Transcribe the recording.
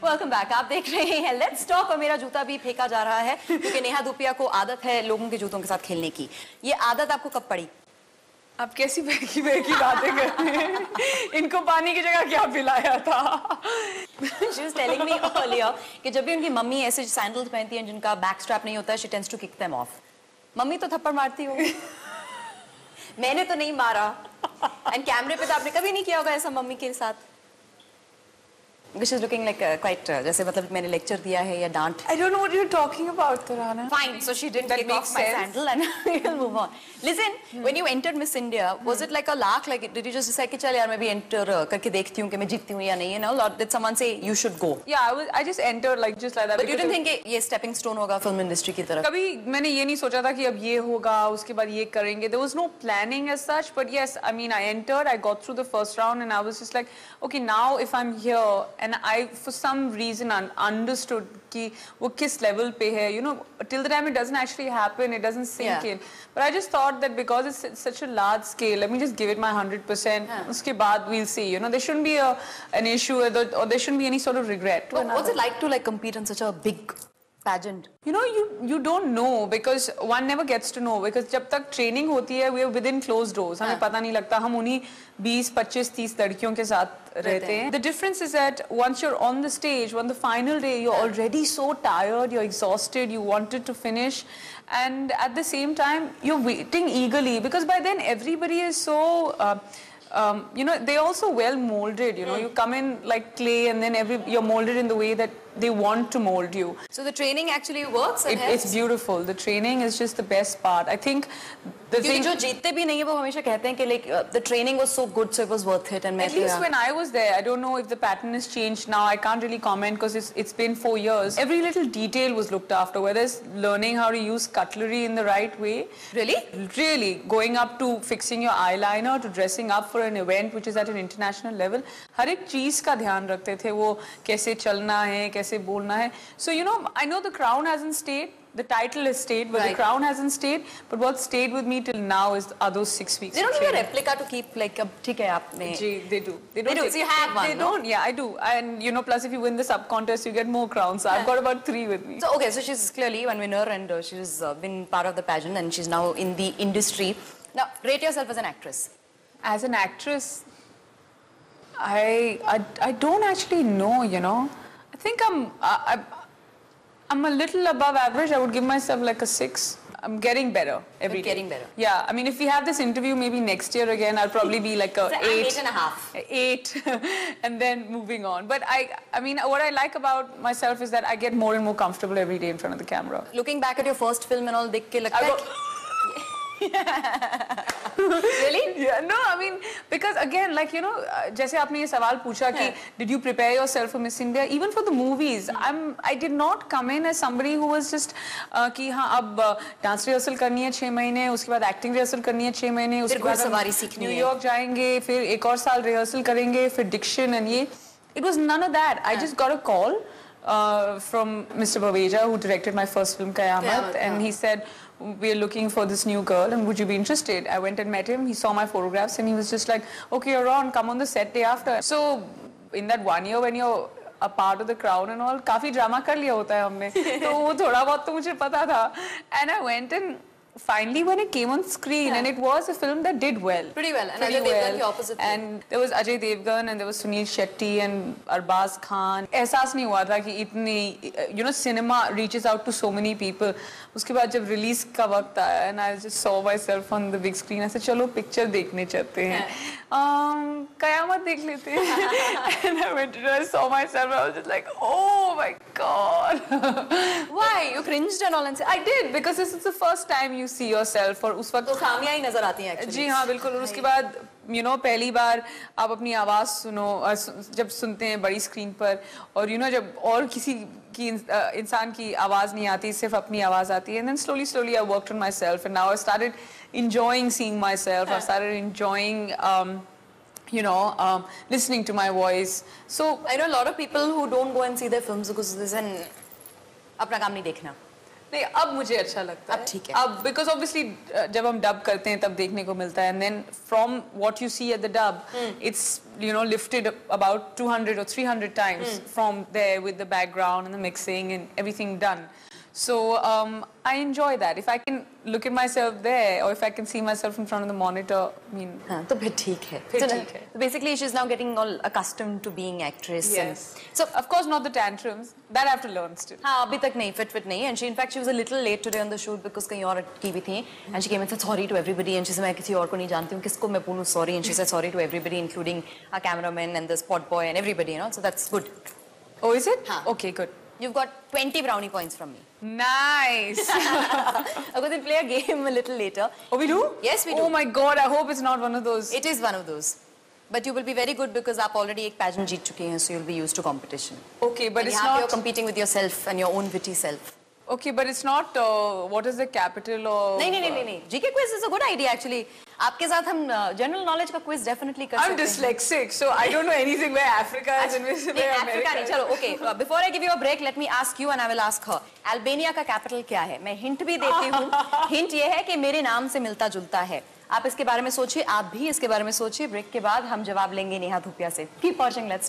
Welcome back. आप देख रहे हैं लेट्स टॉक और मेरा जूता भी फेंका जा रहा है क्योंकि नेहा धूपिया को आदत है लोगों के जूतों के साथ खेलने की। ये आदत आपको कब पड़ी? आप कैसी बहकी बहकी बातें करते हैं? इनको पानी की जगह क्या पिलाया था? She was telling me earlier कि जब भी उनकी मम्मी ऐसे सैंडल्स पहनती हैं जिनका बैक स्ट्रैप नहीं होता है, she tends to kick them off. Mummy तो थप्पड़ मारती होगी। मैंने तो नहीं मारा। एंड कैमरे पे तो आपने कभी नहीं किया होगा ऐसा मम्मी के साथ। She's looking like quite जैसे मतलब मैंने लेक्चर दिया है या डांट। I don't know what you're talking about, Tarana. Fine, so she didn't kick off my sandal and we'll move on. Listen, when you entered Miss India, was it like a lark? Like, did you just decide कि चल यार मैं भी enter करके देखती हूँ कि मैं जीतती हूँ या नहीं, you know? Or did someone say you should go? Yeah, I just entered like just like that. But you didn't think कि ये stepping stone होगा film industry की तरफ? कभी मैंने ये नहीं सोचा था कि अब ये होगा, उसके बाद ये करेंगे. There was no planning as such, but yes, I mean, I entered, I got through the first round, and I was just like, okay, now if I'm here, and I for some reason understood कि वो किस level पे है, you know, till the time it doesn't actually happen, it doesn't sink in. But I just thought that because it's such a large scale, let me just give it my 100%. उसके बाद we'll see, you know, there shouldn't be an issue or there shouldn't be any sort of regret. What's it like to like compete in such a big pageant? You know, you don't know because one never gets to know because जब तक training होती है, we are within closed doors. हमें पता नहीं लगता, हम उन्हीं 20, 25, 30 लड़कियों के साथ रहते हैं. The difference is that once you're on the stage, on the final day, you're already so tired, you're exhausted, you wanted to finish, and at the same time, you're waiting eagerly because by then everybody is so. You know, they also well molded. You know, you come in like clay, and then you're molded in the way that they want to mold you. So the training actually works. It's beautiful. The training is just the best part. I think the thing. जो जीतते भी नहीं है वो हमेशा कहते हैं कि like the training was so good, so it was worth it. And at least when I was there, I don't know if the pattern has changed now. I can't really comment because it's been 4 years. Every little detail was looked after, whether it's learning how to use cutlery in the right way. Really? Really, going up to fixing your eyeliner, to dressing up for an event which is at an international level. हर एक चीज का ध्यान रखते थे वो कैसे चलना है, कैसे बोलना है. So you know, I know the crown hasn't stayed. The title has stayed, but the crown hasn't stayed. But what stayed with me till now is are those 6 weeks. They don't give a replica to keep like a ठीक है आपने. They do. They do. So you have one. They don't. Yeah, I do. And you know, plus if you win the sub contest, you get more crowns. So I've got about 3 with me. So okay, so she's clearly one winner, and she's been part of the pageant, and she's now in the industry. Now, rate yourself as an actress. As an actress, I don't actually know. You know, I think I'm a little above average. I would give myself like a 6. I'm getting better every day. Getting better. Yeah, I mean, if we have this interview maybe next year again, I'll probably be like a 8. 8.5. 8, and then moving on. But I mean, what I like about myself is that I get more and more comfortable every day in front of the camera. Looking back at your first film and all, देख के लगता है Really? Yeah, no, I mean, because again, like, you know, जैसे आपने ये सवाल पूछा कि did you prepare yourself for Miss India? Even for the movies, I did not come in as somebody who was just कि हाँ अब dance rehearsal करनी है 6 महीने, उसके बाद एक्टिंग रिहर्सल करनी है 6 महीने, उसके बाद न्यूयॉर्क जाएंगे, फिर एक और साल रिहर्सल करेंगे, फिर डिक्शन and ये. It was none of that. I just got a call from Mr. Baweja, who directed my first film Qayamat, and he said, we're looking for this new girl and would you be interested? I went and met him, he saw my photographs and he was just like, okay, you're on, come on the set day after. So in that 1 year when you're a part of the crown and all, काफी drama कर लिया होता है हमने, तो वो थोड़ा बहुत तो मुझे पता था. And I went and finally when it came on screen and it was a film that did well. Pretty well. And Ajay Devgan के opposite. And there was Ajay Devgan and there was Sunil Shetty and Arbaz Khan. एहसास नहीं हुआ था कि इतनी, you know, cinema reaches out to so many people. उसके बाद जब release का वक्त आया and I just saw myself on the big screen, ऐसे चलो picture देखने चलते हैं. कयामत देख लेते हैं. And I went and I saw myself. I was just like, oh my god. Why? You cringed and all and said, I did because this is the first time you see yourself. और उस वक्त तो खामियां ही नजर आती हैं actually. जी हाँ बिल्कुल. और उसके बाद you know पहली बार आप अपनी आवाज़ सुनो जब सुनते हैं बड़ी स्क्रीन पर और you know जब और किसी की इंसान की आवाज़ नहीं आती सिर्फ अपनी आवाज़ आती है. And then slowly I worked on myself and now I started enjoying seeing myself. I started enjoying you know listening to my voice. So I know a lot of people who don't go and see their films because there's an अपना काम नहीं देखना. नहीं अब मुझे अच्छा लगता है अब ठीक है अब बिकॉज ऑब्वियसली जब हम डब करते हैं तब देखने को मिलता है and then from what you see at the dub it's you know lifted about 200 or 300 times from there with the background and the mixing and everything done. So I enjoy that. If I can look at myself there, or if I can see myself in front of the monitor, I mean, हाँ, तो फिर ठीक है. फिर ठीक है. So basically, she's now getting all accustomed to being actress. yes. And so of course, not the tantrums. That I have to learn still. हाँ अभी तक नहीं fit नहीं. And she in fact she was a little late today on the shoot because कहीं और की भी थी. And she came and said sorry to everybody. And she said मैं किसी और को नहीं जानती हूँ किसको मैं बोलूँ sorry. And she said sorry to everybody, including our cameraman and the spot boy and everybody. You know, so that's good. Oh, is it? हाँ. Okay, good. You've got 20 brownie points from me. Nice. Okay, then play a game a little later. Oh, we do? Yes, we do. Oh my God! I hope it's not one of those. It is one of those. But you will be very good because आप already एक pageant जीत चुके हैं, so you'll be used to competition. Okay, but And it's यहाँ पे not. you're competing with yourself and your own witty self. Okay, but it's not. What is the capital of? नहीं. GK quiz is a good idea actually. आपके साथ हम general knowledge का quiz definitely कर I'm सकते हैं. dyslexic, so I don't know anything where Africa is and where नहीं, America Africa नहीं. is. चलो, okay. Before I give you a break, let me ask you and I will ask her. Albania का capital क्या है? मैं hint भी देती हूँ. Hint ये है कि मेरे नाम से मिलता जुलता है. आप इसके बारे में सोचिए, आप भी इसके बारे में सोचिए. ब्रेक के बाद हम जवाब लेंगे नेहा धूपिया से. Keep watching. Let's